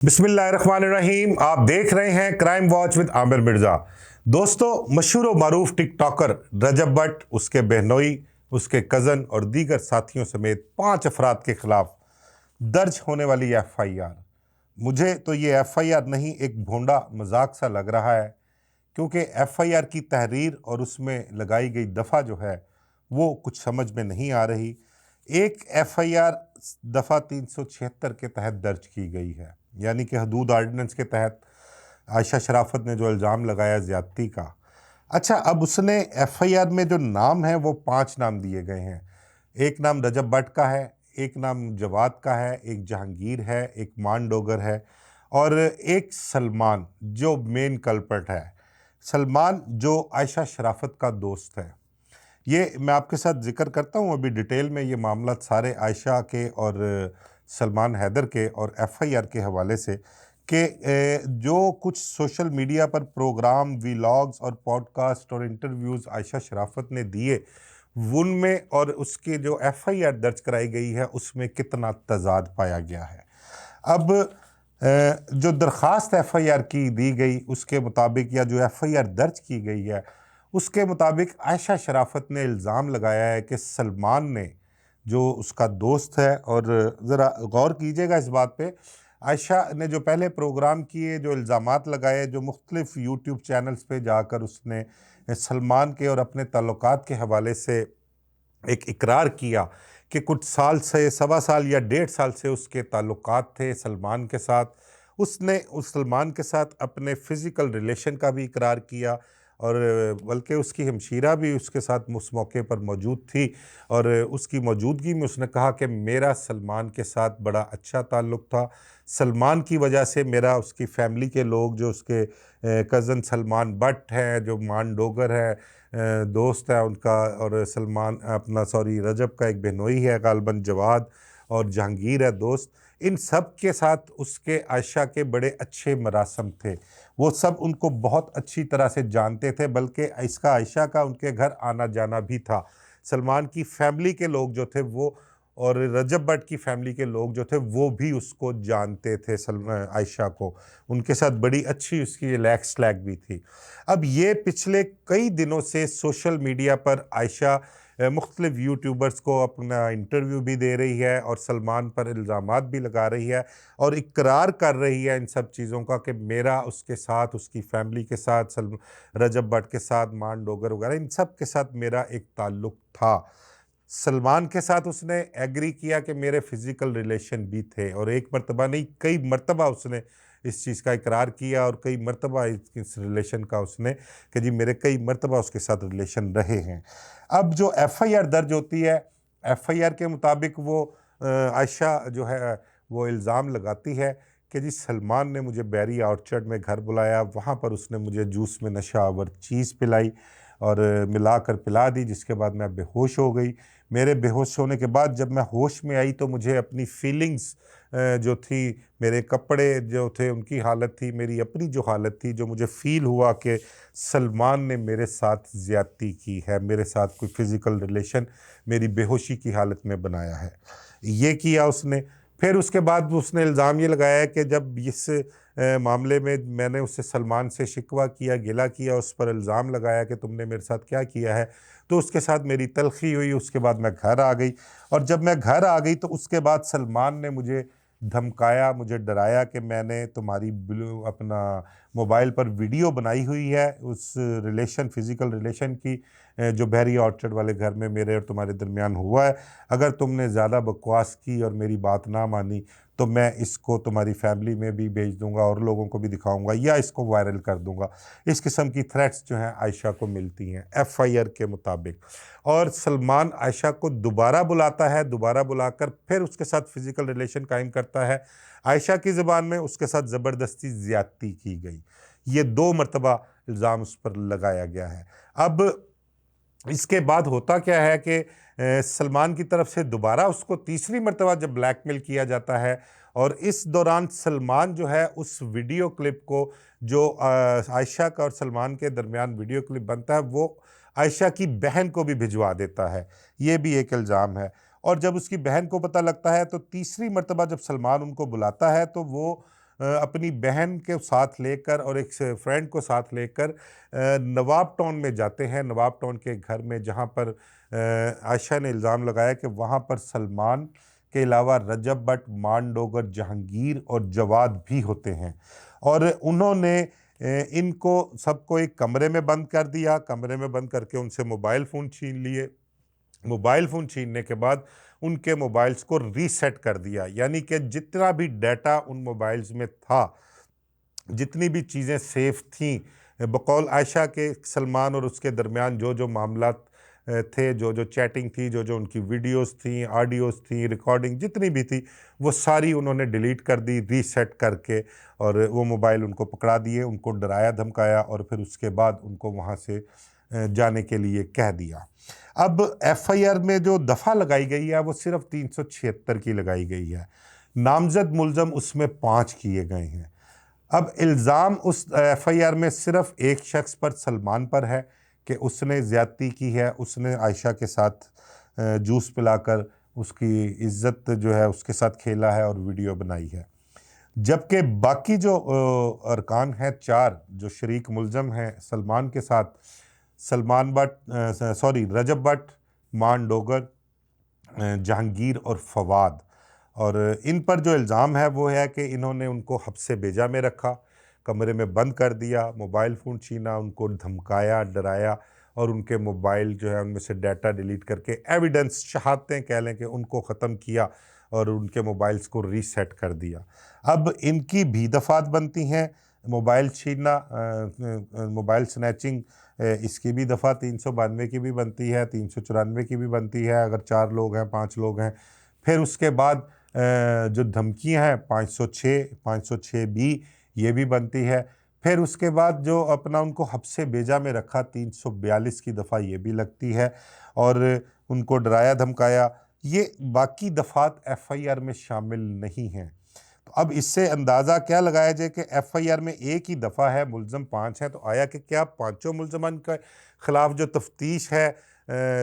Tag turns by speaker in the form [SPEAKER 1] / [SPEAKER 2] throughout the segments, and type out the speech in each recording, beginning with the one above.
[SPEAKER 1] बिस्मिल्लाहिर्रहमानिर्रहीम। आप देख रहे हैं crime watch with Aamir Mirza. दोस्तों, मशहूर व मारूफ टिकटॉकर रजब भट्ट, उसके बहनोई, उसके कज़न और दीगर साथियों समेत 5 अफराद के खिलाफ दर्ज होने वाली एफआईआर, मुझे तो ये एफआईआर नहीं एक भोंडा मजाक सा लग रहा है, क्योंकि एफआईआर की तहरीर और उसमें लगाई गई दफ़ा जो है वो कुछ समझ में नहीं आ रही। एक एफआईआर दफ़ा 376 के तहत दर्ज की गई है, यानी कि हदूद आर्डिनेंस के तहत आयशा शराफत ने जो इल्ज़ाम लगाया ज़्यादती का। अच्छा, अब उसने एफआईआर में जो नाम है वो 5 नाम दिए गए हैं। एक नाम रजब भट्ट का है, एक नाम जवाद का है, एक जहांगीर है, एक मान डोगर है और एक सलमान जो मेन कल्प्रिट है। सलमान जो आयशा शराफत का दोस्त है। ये मैं आपके साथ ज़िक्र करता हूँ अभी डिटेल में, ये मामला सारे आयशा के और सलमान हैदर के और एफआईआर के हवाले से कि जो कुछ सोशल मीडिया पर प्रोग्राम, व्लॉग्स और पॉडकास्ट और इंटरव्यूज़ आयशा शराफत ने दिए, उनमें और उसके जो एफआईआर दर्ज कराई गई है उसमें कितना तज़ाद पाया गया है। अब जो दरख्वास्त एफआईआर की दी गई उसके मुताबिक, या जो एफआईआर दर्ज की गई है उसके मुताबिक, आयशा शराफत ने इल्ज़ाम लगाया है कि सलमान ने, जो उसका दोस्त है, और ज़रा गौर कीजिएगा इस बात पे, आयशा ने जो पहले प्रोग्राम किए, जो इल्ज़ामात लगाए, जो मुख्तलिफ यूट्यूब चैनल्स पे जाकर उसने सलमान के और अपने ताल्लुकात के हवाले से एक इकरार किया कि कुछ साल से, सवा साल या 1.5 साल से उसके ताल्लुकात थे सलमान के साथ। उसने उस सलमान के साथ अपने फ़िज़िकल रिलेशन का भी इकरार किया, और बल्कि उसकी हमशीरा भी उसके साथ उस मौके पर मौजूद थी, और उसकी मौजूदगी में उसने कहा कि मेरा सलमान के साथ बड़ा अच्छा ताल्लुक़ था। सलमान की वजह से मेरा, उसकी फ़ैमिली के लोग, जो उसके कज़न सलमान भट्ट हैं, जो मान डोगर है, दोस्त है उनका, और सलमान अपना सॉरी रजब का एक बहनोई है गालबन जवाद, और जहांगीर है दोस्त। इन सब के साथ उसके आयशा के बड़े अच्छे मरासम थे। वो सब उनको बहुत अच्छी तरह से जानते थे, बल्कि इसका आयशा का उनके घर आना जाना भी था। सलमान की फैमिली के लोग जो थे वो, और रजब भट्ट की फैमिली के लोग जो थे वो भी उसको जानते थे, आयशा को। उनके साथ बड़ी अच्छी उसकी लैक स्लैक भी थी। अब ये पिछले कई दिनों से सोशल मीडिया पर आयशा मुख्तलिफ यूट्यूबर्स को अपना इंटरव्यू भी दे रही है और सलमान पर इल्ज़ामात भी लगा रही है, और इकरार कर रही है इन सब चीज़ों का कि मेरा उसके साथ, उसकी फैमिली के साथ, रजब भट्ट के साथ, मान डोगर वगैरह इन सब के साथ मेरा एक ताल्लुक़ था। सलमान के साथ उसने एग्री किया कि मेरे फ़िज़िकल रिलेशन भी थे, और एक मर्तबा नहीं, कई मर्तबा उसने इस चीज़ का इकरार किया, और कई मर्तबा इस रिलेशन का उसने, कि जी मेरे कई मर्तबा उसके साथ रिलेशन रहे हैं। अब जो एफआईआर दर्ज होती है, एफआईआर के मुताबिक वो आयशा जो है वो इल्ज़ाम लगाती है कि जी सलमान ने मुझे बैरी ऑर्चर्ड में घर बुलाया, वहाँ पर उसने मुझे जूस में नशा आवर चीज़ पिलाई और मिलाकर पिला दी, जिसके बाद मैं बेहोश हो गई। मेरे बेहोश होने के बाद जब मैं होश में आई तो मुझे अपनी फीलिंग्स जो थी, मेरे कपड़े जो थे उनकी हालत थी, मेरी अपनी जो हालत थी, जो मुझे फ़ील हुआ कि सलमान ने मेरे साथ ज़्यादती की है, मेरे साथ कोई फ़िज़िकल रिलेशन मेरी बेहोशी की हालत में बनाया है। ये किया उसने। फिर उसके बाद उसने इल्ज़ाम ये लगाया कि जब इस मामले में मैंने उससे, सलमान से शिकवा किया, गिला किया, उस पर इल्ज़ाम लगाया कि तुमने मेरे साथ क्या किया है, तो उसके साथ मेरी तलख़ी हुई। उसके बाद मैं घर आ गई, और जब मैं घर आ गई तो उसके बाद सलमान ने मुझे धमकाया, मुझे डराया कि मैंने तुम्हारी अपना मोबाइल पर वीडियो बनाई हुई है उस रिलेशन, फ़िज़िकल रिलेशन की, जो बहरी ऑर्चर्ड वाले घर में मेरे और तुम्हारे दरमियान हुआ है। अगर तुमने ज़्यादा बकवास की और मेरी बात ना मानी तो मैं इसको तुम्हारी फैमिली में भी भेज दूंगा और लोगों को भी दिखाऊंगा, या इसको वायरल कर दूंगा। इस किस्म की थ्रेट्स जो हैं आयशा को मिलती हैं एफआईआर के मुताबिक। और सलमान आयशा को दोबारा बुलाता है, दोबारा बुलाकर फिर उसके साथ फिजिकल रिलेशन कायम करता है। आयशा की ज़बान में उसके साथ ज़बरदस्ती ज़्यादती की गई। ये 2 मरतबा इल्ज़ाम उस पर लगाया गया है। अब इसके बाद होता क्या है कि सलमान की तरफ से दोबारा उसको तीसरी मर्तबा जब ब्लैकमेल किया जाता है, और इस दौरान सलमान जो है उस वीडियो क्लिप को, जो आयशा का और सलमान के दरमियान वीडियो क्लिप बनता है, वो आयशा की बहन को भी भिजवा देता है। ये भी एक इल्ज़ाम है। और जब उसकी बहन को पता लगता है तो तीसरी मर्तबा जब सलमान उनको बुलाता है तो वो अपनी बहन के साथ लेकर और एक फ्रेंड को साथ लेकर नवाब टाउन में जाते हैं, नवाब टाउन के घर में, जहाँ पर आयशा ने इल्ज़ाम लगाया कि वहाँ पर सलमान के अलावा रजब भट्ट, मान डोगर, जहांगीर और जवाद भी होते हैं। और उन्होंने इनको सबको एक कमरे में बंद कर दिया, कमरे में बंद करके उनसे मोबाइल फ़ोन छीन लिए। मोबाइल फ़ोन छीनने के बाद उनके मोबाइल्स को रीसेट कर दिया, यानी कि जितना भी डाटा उन मोबाइल्स में था, जितनी भी चीज़ें सेफ थीं, बकौल आयशा के सलमान और उसके दरमियान जो जो मामलात थे, जो जो चैटिंग थी, जो जो उनकी वीडियोस थी, ऑडियोज़ थी, रिकॉर्डिंग जितनी भी थी, वो सारी उन्होंने डिलीट कर दी रीसेट करके, और वो मोबाइल उनको पकड़ा दिए, उनको डराया धमकाया और फिर उसके बाद उनको वहाँ से जाने के लिए कह दिया। अब एफआईआर में जो दफ़ा लगाई गई है वो सिर्फ 376 की लगाई गई है। नामजद मुलज़म उसमें 5 किए गए हैं। अब इल्ज़ाम उस एफआईआर में सिर्फ एक शख्स पर, सलमान पर है कि उसने ज़्यादती की है, उसने आयशा के साथ जूस पिलाकर उसकी इज़्ज़त जो है उसके साथ खेला है और वीडियो बनाई है। जबकि बाकी जो अरकान हैं 4 जो शरीक मुलज़म हैं सलमान के साथ, रजब भट्ट, मान डोगर, जहांगीर और फवाद, और इन पर जो इल्ज़ाम है वो है कि इन्होंने उनको हब्से बेजा में रखा, कमरे में बंद कर दिया, मोबाइल फ़ोन छीना, उनको धमकाया, डराया और उनके मोबाइल जो है उनमें से डाटा डिलीट करके एविडेंस, शहादतें कह लें कि उनको ख़त्म किया और उनके मोबाइल्स को रीसेट कर दिया। अब इनकी भी दफ़ात बनती हैं, मोबाइल छीनना, मोबाइल स्नैचिंग, इसकी भी दफ़ा 392 की भी बनती है, 394 की भी बनती है अगर 4 लोग हैं, 5 लोग हैं। फिर उसके बाद जो धमकियां हैं 506, 506 बी, ये भी बनती है। फिर उसके बाद जो अपना उनको हब्से बेजा में रखा 342 की दफ़ा ये भी लगती है, और उनको डराया धमकाया, ये बाकी दफ़ात एफआईआर में शामिल नहीं हैं। तो अब इससे अंदाज़ा क्या लगाया जाए कि एफआईआर में एक ही दफ़ा है, मुलज़म 5 हैं, तो आया कि क्या पाँचों मुलज़मान के ख़िलाफ़ जो तफ्तीश है,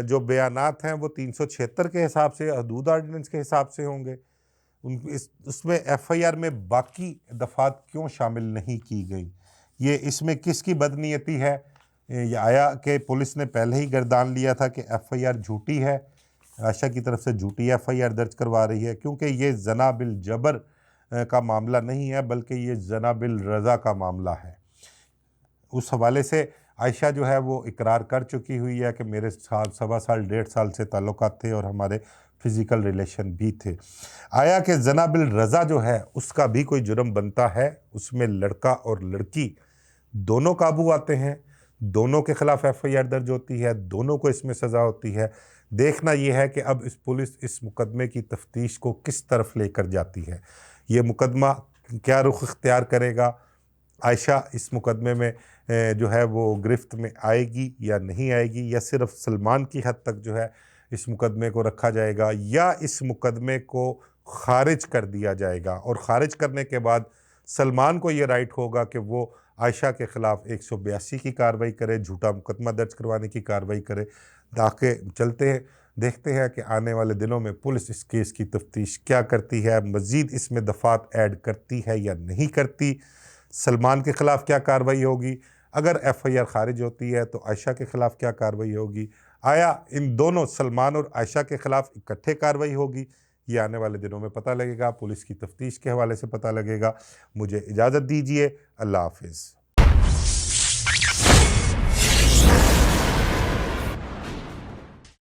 [SPEAKER 1] जो बयानात हैं वो 376 के हिसाब से, हदूद आर्डिनेंस के हिसाब से होंगे? उसमें एफआईआर में बाकी दफ़ात क्यों शामिल नहीं की गई? ये इसमें किसकी बदनीयती है? ये आया कि पुलिस ने पहले ही गर्दान लिया था कि एफआईआर झूठी है, आयशा की तरफ से झूठी एफआईआर दर्ज करवा रही है, क्योंकि ये जना बिल जबर का मामला नहीं है, बल्कि ये जना बिल रज़ा का मामला है। उस हवाले से आयशा जो है वो इकरार कर चुकी हुई है कि मेरे साथ 1.25 साल 1.5 साल से ताल्लुकात थे और हमारे फिज़िकल रिलेशन भी थे। आया कि जना बिल रज़ा जो है उसका भी कोई जुर्म बनता है, उसमें लड़का और लड़की दोनों काबू आते हैं, दोनों के ख़िलाफ़ एफआईआर दर्ज होती है, दोनों को इसमें सज़ा होती है। देखना यह है कि अब इस पुलिस इस मुकदमे की तफ्तीश को किस तरफ लेकर जाती है। ये मुकदमा क्या रुख इख्तियार करेगा? आयशा इस मुकदमे में जो है वो गिरफ्त में आएगी या नहीं आएगी, या सिर्फ सलमान की हद तक जो है इस मुकदमे को रखा जाएगा, या इस मुकदमे को ख़ारिज कर दिया जाएगा, और ख़ारिज करने के बाद सलमान को ये राइट होगा कि वो आयशा के ख़िलाफ़ 182 की कार्रवाई करे, झूठा मुकदमा दर्ज करवाने की कार्रवाई करे। ताकि चलते हैं, देखते हैं कि आने वाले दिनों में पुलिस इस केस की तफ्तीश क्या करती है, मज़ीद इसमें दफ़ात ऐड करती है या नहीं करती, सलमान के ख़िलाफ़ क्या कार्रवाई होगी, अगर एफआईआर ख़ारिज होती है तो आयशा के ख़िलाफ़ क्या कार्रवाई होगी, आया इन दोनों सलमान और आयशा के ख़िलाफ़ इकट्ठे कार्रवाई होगी, ये आने वाले दिनों में पता लगेगा, पुलिस की तफ्तीश के हवाले से पता लगेगा। मुझे इजाज़त दीजिए, अल्लाह हाफ़िज़।